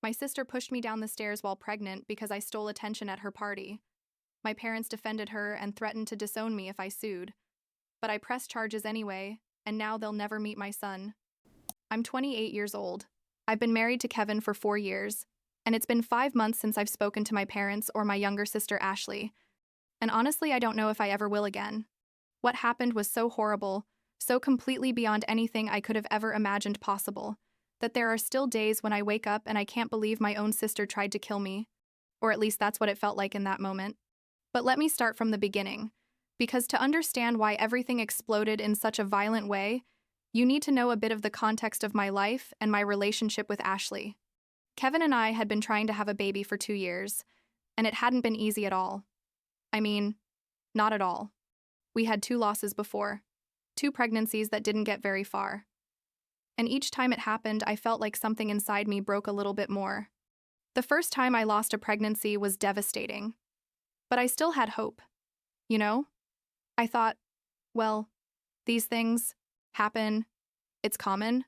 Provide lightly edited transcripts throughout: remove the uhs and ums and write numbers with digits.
My sister pushed me down the stairs while pregnant because I stole attention at her party. My parents defended her and threatened to disown me if I sued. But I pressed charges anyway, and now they'll never meet my son. I'm 28 years old. I've been married to Kevin for 4 years, and it's been 5 months since I've spoken to my parents or my younger sister Ashley. And honestly, I don't know if I ever will again. What happened was so horrible, so completely beyond anything I could have ever imagined possible, that there are still days when I wake up and I can't believe my own sister tried to kill me. Or at least that's what it felt like in that moment. But let me start from the beginning, because to understand why everything exploded in such a violent way, you need to know a bit of the context of my life and my relationship with Ashley. Kevin and I had been trying to have a baby for 2 years, and it hadn't been easy at all. I mean, not at all. We had 2 losses before, 2 pregnancies that didn't get very far. And each time it happened, I felt like something inside me broke a little bit more. The first time I lost a pregnancy was devastating. But I still had hope. You know? I thought, well, these things happen. It's common.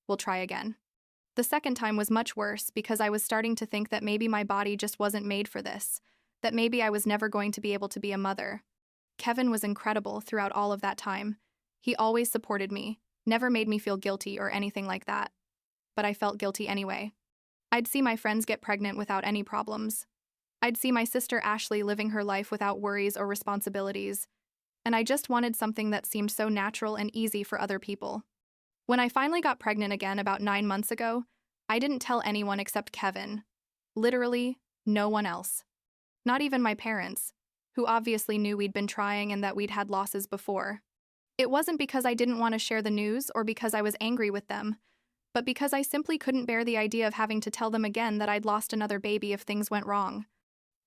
We'll try again. The second time was much worse because I was starting to think that maybe my body just wasn't made for this, that maybe I was never going to be able to be a mother. Kevin was incredible throughout all of that time. He always supported me, never made me feel guilty or anything like that. But I felt guilty anyway. I'd see my friends get pregnant without any problems. I'd see my sister Ashley living her life without worries or responsibilities, and I just wanted something that seemed so natural and easy for other people. When I finally got pregnant again about 9 months ago, I didn't tell anyone except Kevin. Literally, no one else. Not even my parents, who obviously knew we'd been trying and that we'd had losses before. It wasn't because I didn't want to share the news or because I was angry with them, but because I simply couldn't bear the idea of having to tell them again that I'd lost another baby if things went wrong.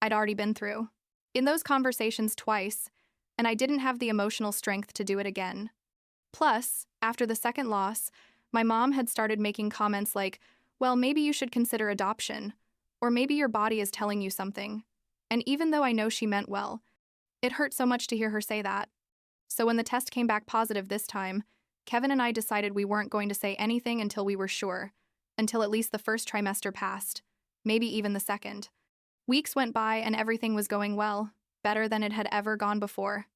I'd already been through in those conversations twice, and I didn't have the emotional strength to do it again. Plus, after the second loss, my mom had started making comments like, well, maybe you should consider adoption, or maybe your body is telling you something. And even though I know she meant well, it hurt so much to hear her say that. So when the test came back positive this time, Kevin and I decided we weren't going to say anything until we were sure, until at least the first trimester passed, maybe even the second. Weeks went by and everything was going well, better than it had ever gone before.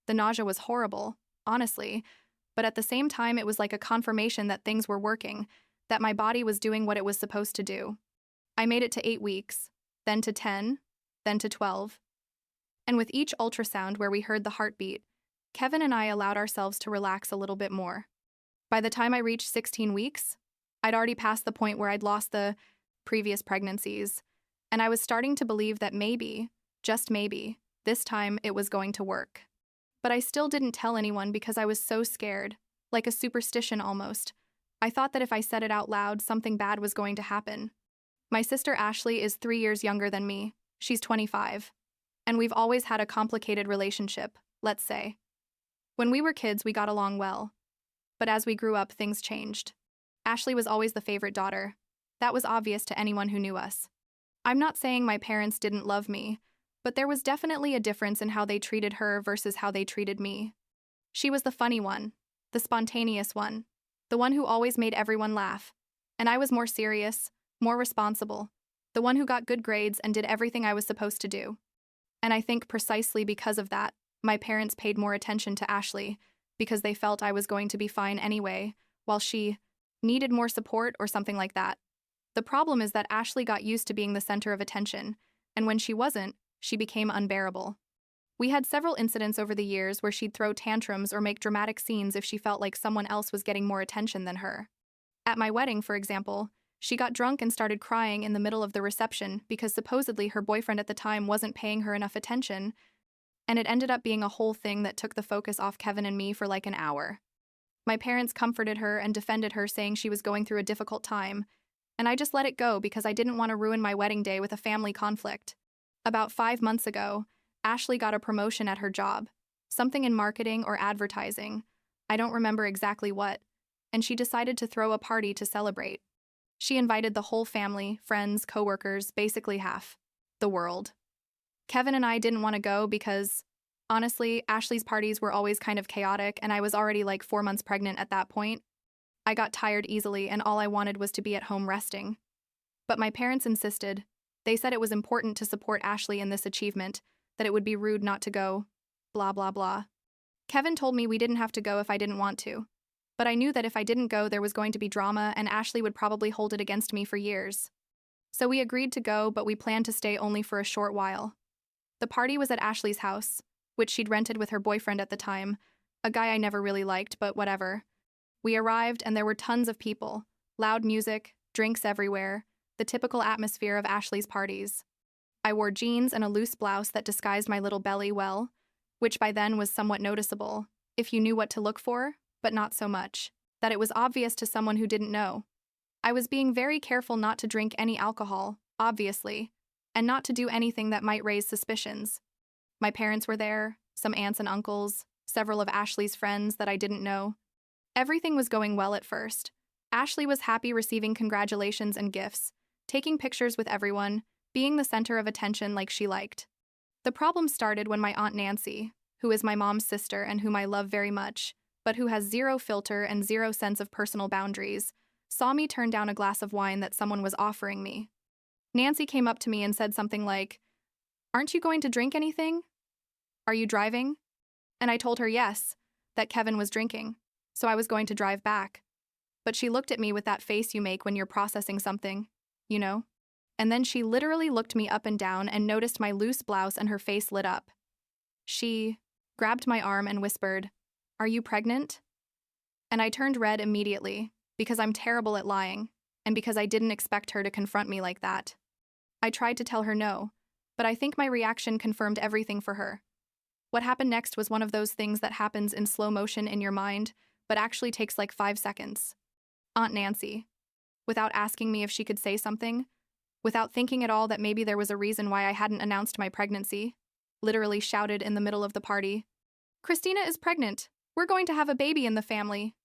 The nausea was horrible, honestly, but at the same time it was like a confirmation that things were working, that my body was doing what it was supposed to do. I made it to 8 weeks, then to 10, then to 12. And with each ultrasound where we heard the heartbeat, Kevin and I allowed ourselves to relax a little bit more. By the time I reached 16 weeks, I'd already passed the point where I'd lost the previous pregnancies, and I was starting to believe that maybe, just maybe, this time it was going to work. But I still didn't tell anyone because I was so scared, like a superstition almost. I thought that if I said it out loud, something bad was going to happen. My sister Ashley is 3 years younger than me. She's 25. And we've always had a complicated relationship, let's say. When we were kids, we got along well. But as we grew up, things changed. Ashley was always the favorite daughter. That was obvious to anyone who knew us. I'm not saying my parents didn't love me, but there was definitely a difference in how they treated her versus how they treated me. She was the funny one, the spontaneous one, the one who always made everyone laugh. And I was more serious, more responsible, the one who got good grades and did everything I was supposed to do. And I think precisely because of that, my parents paid more attention to Ashley, because they felt I was going to be fine anyway, while she needed more support or something like that. The problem is that Ashley got used to being the center of attention, and when she wasn't, she became unbearable. We had several incidents over the years where she'd throw tantrums or make dramatic scenes if she felt like someone else was getting more attention than her. At my wedding, for example, she got drunk and started crying in the middle of the reception because supposedly her boyfriend at the time wasn't paying her enough attention, and it ended up being a whole thing that took the focus off Kevin and me for like an hour. My parents comforted her and defended her, saying she was going through a difficult time, and I just let it go because I didn't want to ruin my wedding day with a family conflict. About 5 months ago, Ashley got a promotion at her job, something in marketing or advertising. I don't remember exactly what, and she decided to throw a party to celebrate. She invited the whole family, friends, coworkers, basically half the world. Kevin and I didn't want to go because, honestly, Ashley's parties were always kind of chaotic, and I was already like 4 months pregnant at that point. I got tired easily, and all I wanted was to be at home resting. But my parents insisted. They said it was important to support Ashley in this achievement, that it would be rude not to go. Blah, blah, blah. Kevin told me we didn't have to go if I didn't want to. But I knew that if I didn't go, there was going to be drama and Ashley would probably hold it against me for years. So we agreed to go, but we planned to stay only for a short while. The party was at Ashley's house, which she'd rented with her boyfriend at the time, a guy I never really liked, but whatever. We arrived and there were tons of people, loud music, drinks everywhere, the typical atmosphere of Ashley's parties. I wore jeans and a loose blouse that disguised my little belly well, which by then was somewhat noticeable, if you knew what to look for, but not so much, that it was obvious to someone who didn't know. I was being very careful not to drink any alcohol, obviously, and not to do anything that might raise suspicions. My parents were there, some aunts and uncles, several of Ashley's friends that I didn't know. Everything was going well at first. Ashley was happy receiving congratulations and gifts, taking pictures with everyone, being the center of attention like she liked. The problem started when my Aunt Nancy, who is my mom's sister and whom I love very much, but who has zero filter and zero sense of personal boundaries, saw me turn down a glass of wine that someone was offering me. Nancy came up to me and said something like, "Aren't you going to drink anything? Are you driving?" And I told her yes, that Kevin was drinking, so I was going to drive back. But she looked at me with that face you make when you're processing something, you know? And then she literally looked me up and down and noticed my loose blouse and her face lit up. She grabbed my arm and whispered, "Are you pregnant?" And I turned red immediately, because I'm terrible at lying, and because I didn't expect her to confront me like that. I tried to tell her no, but I think my reaction confirmed everything for her. What happened next was one of those things that happens in slow motion in your mind, but actually takes like 5 seconds. Aunt Nancy, without asking me if she could say something, without thinking at all that maybe there was a reason why I hadn't announced my pregnancy, literally shouted in the middle of the party, "Christina is pregnant. We're going to have a baby in the family."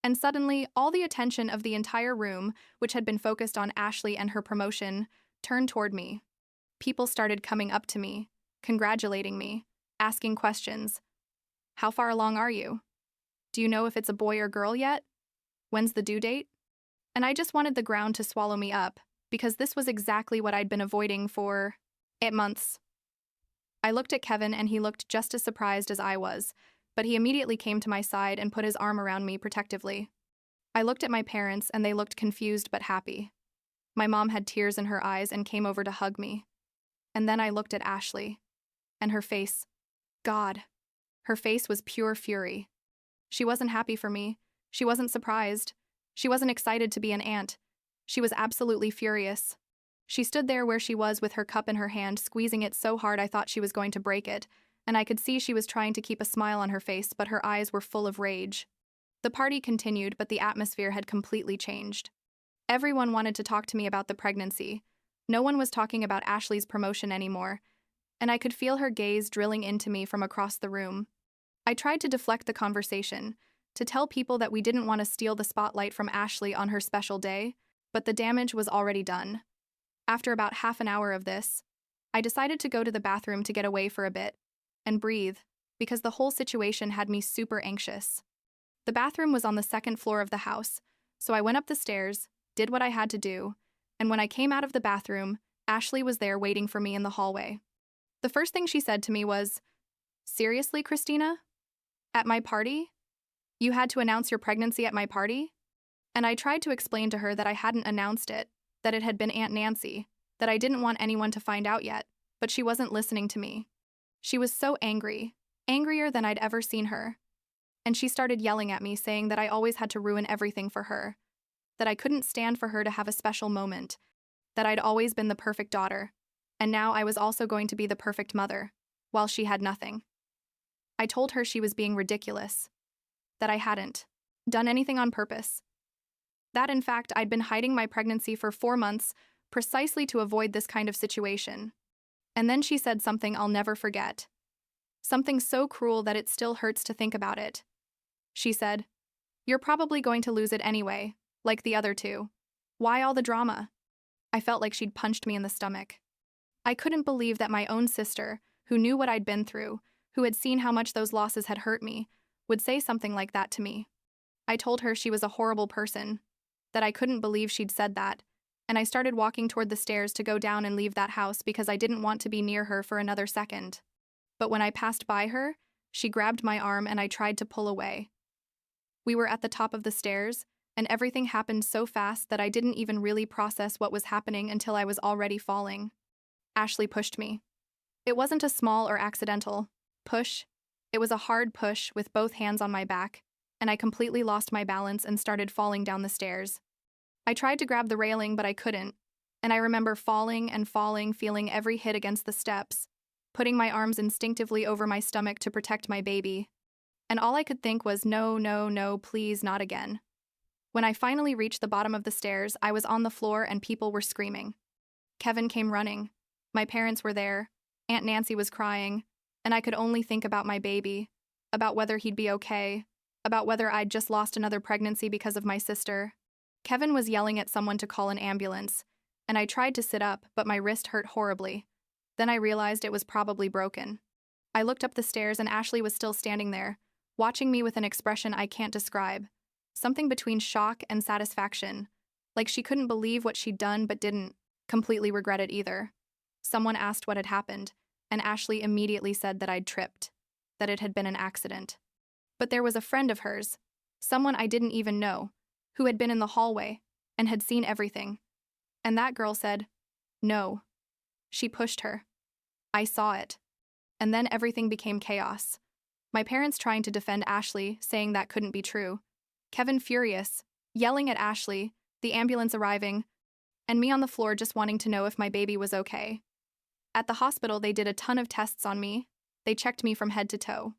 And suddenly, all the attention of the entire room, which had been focused on Ashley and her promotion, turned toward me. People started coming up to me, congratulating me, asking questions. "How far along are you? Do you know if it's a boy or girl yet? When's the due date?" And I just wanted the ground to swallow me up, because this was exactly what I'd been avoiding for 8 months. I looked at Kevin and he looked just as surprised as I was, but he immediately came to my side and put his arm around me protectively. I looked at my parents and they looked confused but happy. My mom had tears in her eyes and came over to hug me. And then I looked at Ashley. And her face, God, her face was pure fury. She wasn't happy for me. She wasn't surprised. She wasn't excited to be an aunt. She was absolutely furious. She stood there where she was with her cup in her hand, squeezing it so hard I thought she was going to break it, and I could see she was trying to keep a smile on her face, but her eyes were full of rage. The party continued, but the atmosphere had completely changed. Everyone wanted to talk to me about the pregnancy. No one was talking about Ashley's promotion anymore, and I could feel her gaze drilling into me from across the room. I tried to deflect the conversation, to tell people that we didn't want to steal the spotlight from Ashley on her special day, but the damage was already done. After about half an hour of this, I decided to go to the bathroom to get away for a bit and breathe, because the whole situation had me super anxious. The bathroom was on the 2nd floor of the house, so I went up the stairs, did what I had to do, and when I came out of the bathroom, Ashley was there waiting for me in the hallway. The first thing she said to me was, "Seriously, Christina? At my party? You had to announce your pregnancy at my party?" And I tried to explain to her that I hadn't announced it, that it had been Aunt Nancy, that I didn't want anyone to find out yet, but she wasn't listening to me. She was so angry, angrier than I'd ever seen her. And she started yelling at me, saying that I always had to ruin everything for her, that I couldn't stand for her to have a special moment, that I'd always been the perfect daughter, and now I was also going to be the perfect mother, while she had nothing. I told her she was being ridiculous, that I hadn't done anything on purpose, that in fact I'd been hiding my pregnancy for 4 months precisely to avoid this kind of situation. And then she said something I'll never forget. Something so cruel that it still hurts to think about it. She said, "You're probably going to lose it anyway, like the other two. Why all the drama?" I felt like she'd punched me in the stomach. I couldn't believe that my own sister, who knew what I'd been through, who had seen how much those losses had hurt me, would say something like that to me. I told her she was a horrible person, that I couldn't believe she'd said that, and I started walking toward the stairs to go down and leave that house because I didn't want to be near her for another second. But when I passed by her, she grabbed my arm and I tried to pull away. We were at the top of the stairs, and everything happened so fast that I didn't even really process what was happening until I was already falling. Ashley pushed me. It wasn't a small or accidental push. It was a hard push with both hands on my back, and I completely lost my balance and started falling down the stairs. I tried to grab the railing, but I couldn't, and I remember falling and falling, feeling every hit against the steps, putting my arms instinctively over my stomach to protect my baby. And all I could think was, no, no, no, please, not again. When I finally reached the bottom of the stairs, I was on the floor and people were screaming. Kevin came running. My parents were there. Aunt Nancy was crying, and I could only think about my baby, about whether he'd be okay, about whether I'd just lost another pregnancy because of my sister. Kevin was yelling at someone to call an ambulance, and I tried to sit up, but my wrist hurt horribly. Then I realized it was probably broken. I looked up the stairs and Ashley was still standing there, watching me with an expression I can't describe. Something between shock and satisfaction, like she couldn't believe what she'd done but didn't completely regret it either. Someone asked what had happened, and Ashley immediately said that I'd tripped, that it had been an accident. But there was a friend of hers, someone I didn't even know, who had been in the hallway and had seen everything. And that girl said, "No." She pushed her. I saw it. And then everything became chaos. My parents trying to defend Ashley, saying that couldn't be true. Kevin furious, yelling at Ashley, the ambulance arriving, and me on the floor just wanting to know if my baby was okay. At the hospital, they did a ton of tests on me. They checked me from head to toe.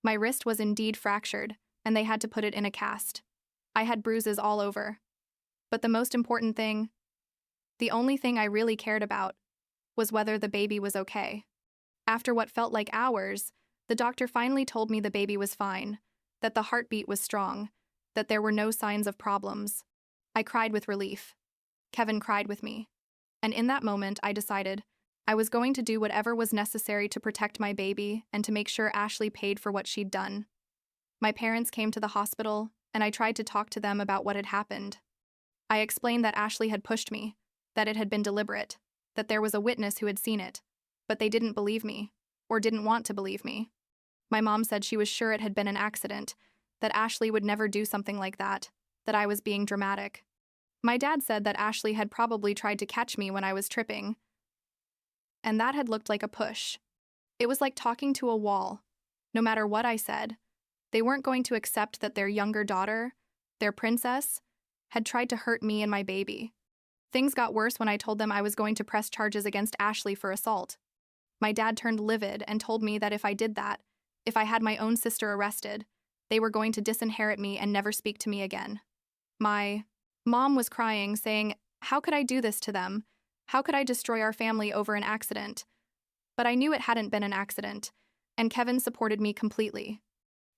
My wrist was indeed fractured, and they had to put it in a cast. I had bruises all over. But the most important thing, the only thing I really cared about, was whether the baby was okay. After what felt like hours, the doctor finally told me the baby was fine, that the heartbeat was strong, that there were no signs of problems. I cried with relief. Kevin cried with me. And in that moment, I decided I was going to do whatever was necessary to protect my baby and to make sure Ashley paid for what she'd done. My parents came to the hospital, and I tried to talk to them about what had happened. I explained that Ashley had pushed me, that it had been deliberate, that there was a witness who had seen it, but they didn't believe me, or didn't want to believe me. My mom said she was sure it had been an accident, that Ashley would never do something like that I was being dramatic. My dad said that Ashley had probably tried to catch me when I was tripping, and that had looked like a push. It was like talking to a wall. No matter what I said, they weren't going to accept that their younger daughter, their princess, had tried to hurt me and my baby. Things got worse when I told them I was going to press charges against Ashley for assault. My dad turned livid and told me that if I did that, if I had my own sister arrested, they were going to disinherit me and never speak to me again. My mom was crying, saying, "How could I do this to them? How could I destroy our family over an accident?" But I knew it hadn't been an accident, and Kevin supported me completely.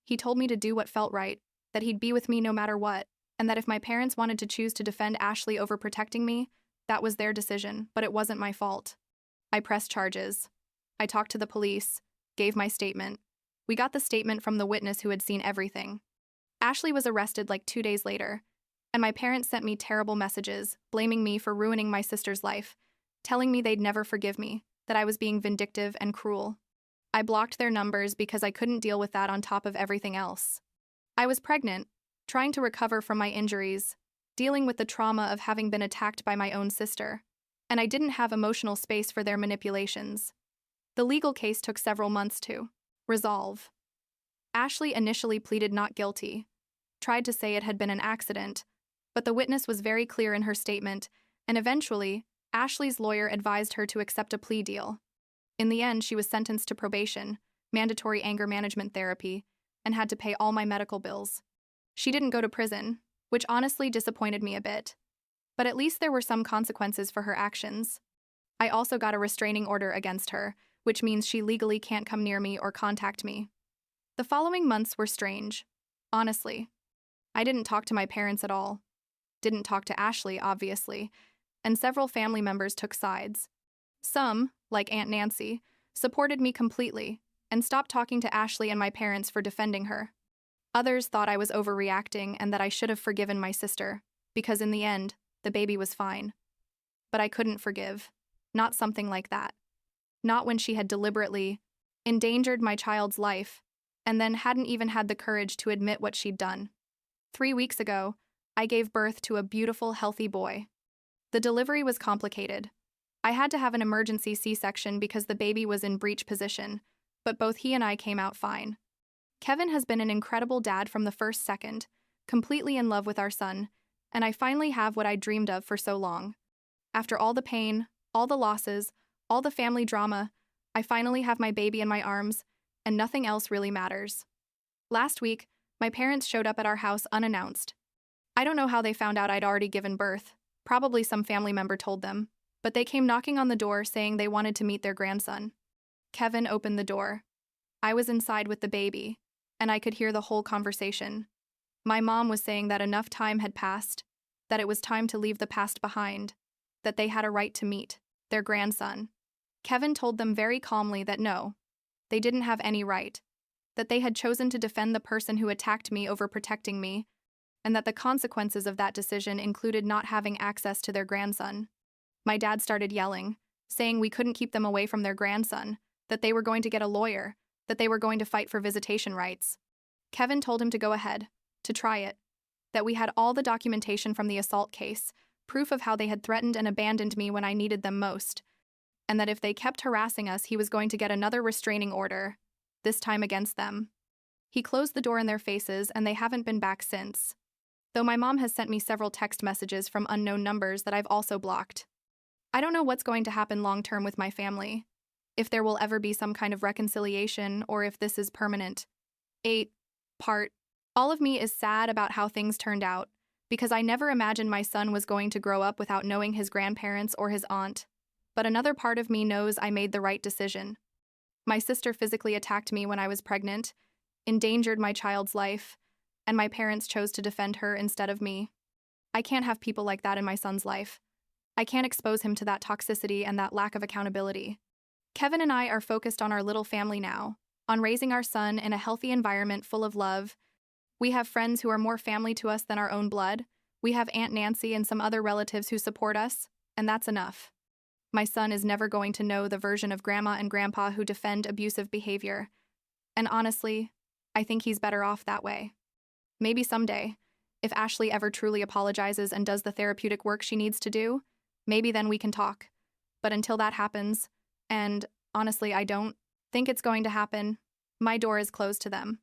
He told me to do what felt right, that he'd be with me no matter what, and that if my parents wanted to choose to defend Ashley over protecting me, that was their decision, but it wasn't my fault. I pressed charges. I talked to the police, gave my statement. We got the statement from the witness who had seen everything. Ashley was arrested like 2 days later, and my parents sent me terrible messages, blaming me for ruining my sister's life, telling me they'd never forgive me, that I was being vindictive and cruel. I blocked their numbers because I couldn't deal with that on top of everything else. I was pregnant, trying to recover from my injuries, dealing with the trauma of having been attacked by my own sister, and I didn't have emotional space for their manipulations. The legal case took several months to resolve. Ashley initially pleaded not guilty, tried to say it had been an accident, but the witness was very clear in her statement, and eventually, Ashley's lawyer advised her to accept a plea deal. In the end, she was sentenced to probation, mandatory anger management therapy, and had to pay all my medical bills. She didn't go to prison, which honestly disappointed me a bit. But at least there were some consequences for her actions. I also got a restraining order against her, which means she legally can't come near me or contact me. The following months were strange, honestly. I didn't talk to my parents at all. Didn't talk to Ashley, obviously, and several family members took sides. Some, like Aunt Nancy, supported me completely and stopped talking to Ashley and my parents for defending her. Others thought I was overreacting and that I should have forgiven my sister, because in the end, the baby was fine. but I couldn't forgive. Not something like that. Not when she had deliberately endangered my child's life and then hadn't even had the courage to admit what she'd done. 3 weeks ago, I gave birth to a beautiful, healthy boy. The delivery was complicated. I had to have an emergency C-section because the baby was in breech position, but both he and I came out fine. Kevin has been an incredible dad from the first second, completely in love with our son, and I finally have what I dreamed of for so long. After all the pain, all the losses, all the family drama, I finally have my baby in my arms, and nothing else really matters. Last week, my parents showed up at our house unannounced. I don't know how they found out I'd already given birth. Probably some family member told them, but they came knocking on the door saying they wanted to meet their grandson. Kevin opened the door. I was inside with the baby, and I could hear the whole conversation. My mom was saying that enough time had passed, that it was time to leave the past behind, that they had a right to meet their grandson. Kevin told them very calmly that no, they didn't have any right, that they had chosen to defend the person who attacked me over protecting me, and that the consequences of that decision included not having access to their grandson. My dad started yelling, saying we couldn't keep them away from their grandson, that they were going to get a lawyer, that they were going to fight for visitation rights. Kevin told him to go ahead, to try it, that we had all the documentation from the assault case, proof of how they had threatened and abandoned me when I needed them most, and that if they kept harassing us, he was going to get another restraining order, this time against them. He closed the door in their faces, and they haven't been back since. Though my mom has sent me several text messages from unknown numbers that I've also blocked. I don't know what's going to happen long-term with my family, if there will ever be some kind of reconciliation or if this is permanent. 8. Part. All of me is sad about how things turned out, because I never imagined my son was going to grow up without knowing his grandparents or his aunt. But another part of me knows I made the right decision. My sister physically attacked me when I was pregnant, endangered my child's life, and my parents chose to defend her instead of me. I can't have people like that in my son's life. I can't expose him to that toxicity and that lack of accountability. Kevin and I are focused on our little family now, on raising our son in a healthy environment full of love. We have friends who are more family to us than our own blood. We have Aunt Nancy and some other relatives who support us, and that's enough. My son is never going to know the version of Grandma and Grandpa who defend abusive behavior. And honestly, I think he's better off that way. Maybe someday, if Ashley ever truly apologizes and does the therapeutic work she needs to do, maybe then we can talk. But until that happens, and honestly I don't think it's going to happen, my door is closed to them.